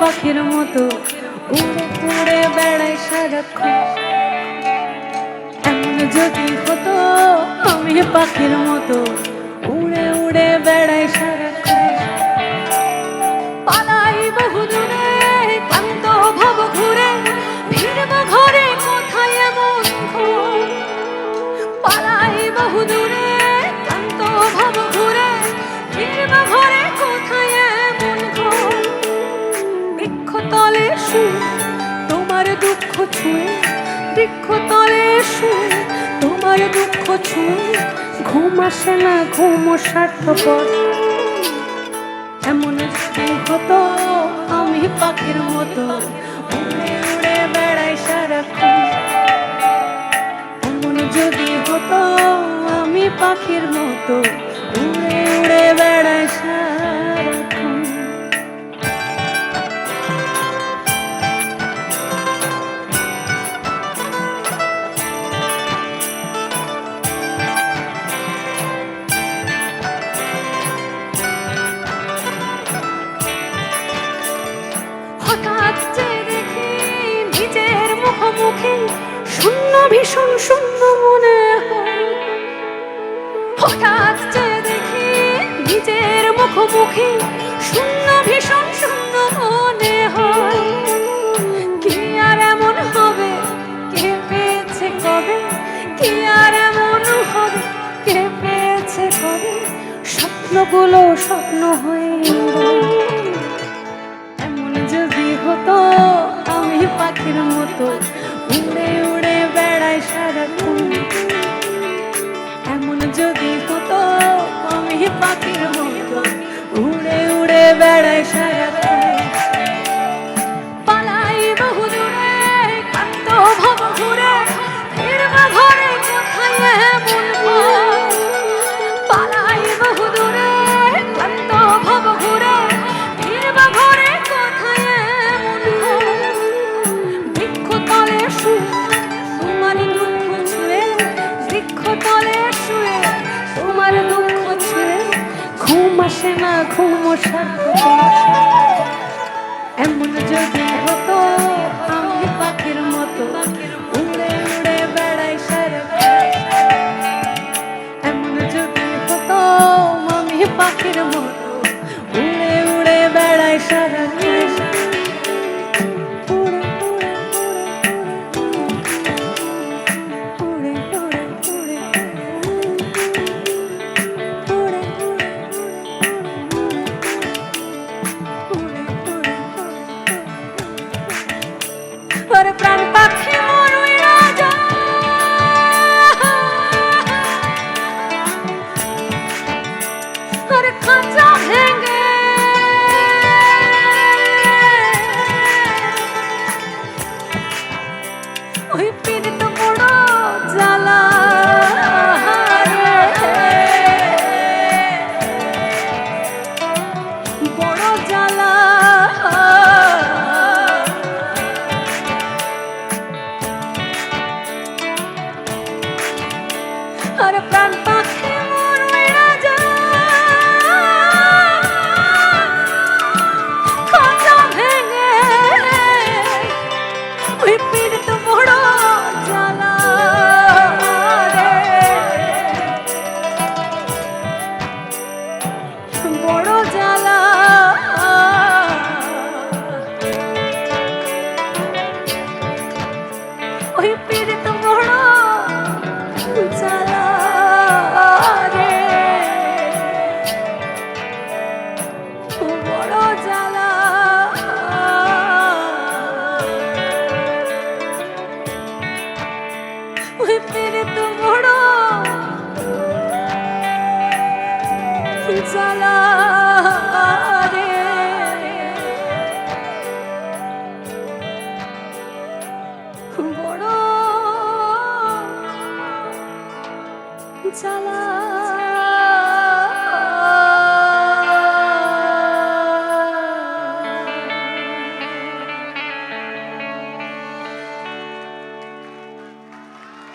পাখির মতো উড়ে উড়ে বেড়াই সারাক্ষণ। এমন যদি হতো আমি পাখির মতো উড়ে উড়ে বেড়াই সারাক্ষণ। পালাই বহু দূরে ক্লান্ত ভাব ঘুরে ফিরব ঘরে কোথায় এমন ঘর। পালাই বহু দূরে ক্লান্ত ভাব ঘুরে ফিরব ঘরে কোথায় এমন ঘর। বৃক্ষতলে শুয়ে তোমার দুঃখ ছুঁয়ে, বৃক্ষতলে শুয়ে তোমার দুঃখ ছুঁয়ে ঘুম আসে না, ঘুম স্বার্থপর। এমন যদি হতো আমি পাখির মতো উড়ে উড়ে বেড়াই সারাক্ষণ। এমন যদি হতো আমি পাখির মতো উড়ে উড়ে বেড়াই সারাক্ষণ। হঠাৎ যে দেখি নিজের মুখোমুখি শূন্য, ভীষণ শূন্য মনে হয়। হঠাৎ যে দেখি নিজের মুখোমুখি শূন্য, ভীষণ শূন্য মনে হয়। কি আর এমন হবে, কে পেয়েছে কবে, কি আর এমন হবে, কে পেয়েছে কবে। স্বপ্নগুলো স্বপ্ন হয়ে যদি হতো আমি পাখির মতো উড়ে উড়ে বেড়াই সারাক্ষণ। এমন যদি হতো আমি পাখির মতো উড়ে উড়ে বেড়াই সারাক্ষণ। পালাই বহু দূরে ক্লান্ত ভাব ঘুরে ফিরব ঘরে কোথায় এমন ঘর। পালাই বহু দূরে ক্লান্ত ভাব ঘুরে ফিরব ঘরে কোথায় এমন ঘর। বৃক্ষতলে শুয়ে তোমার দুঃখ ছুঁয়ে, বৃক্ষতলে শুয়ে তোমার দুঃখ ছুঁয়ে ঘুম আসে না, ঘুম স্বার্থপর। এমন যদি হতো আমি পাখির মতো উড়ে উড়ে বেড়াই সারাক্ষণ। এমন যদি হতো আমি পাখির মতো উড়ে উড়ে বেড়াই সারাক্ষণ। প্রাণ পাখি মন উইরা যায়, খাঁচা ভেঙে ওই পীড়িত বড় জ্বালা। বড় জ্বালা আর প্রাণ পাখি মন উইরা যায়, খাঁচা ভেঙে ওই পীড়িত বড় জ্বালা রে। বড় জ্বালা ওই পীড়িত বড় জ্বালা রে। বড় জ্বালা ওই পীড়িত বড় জ্বালা রে। বড় জ্বালা।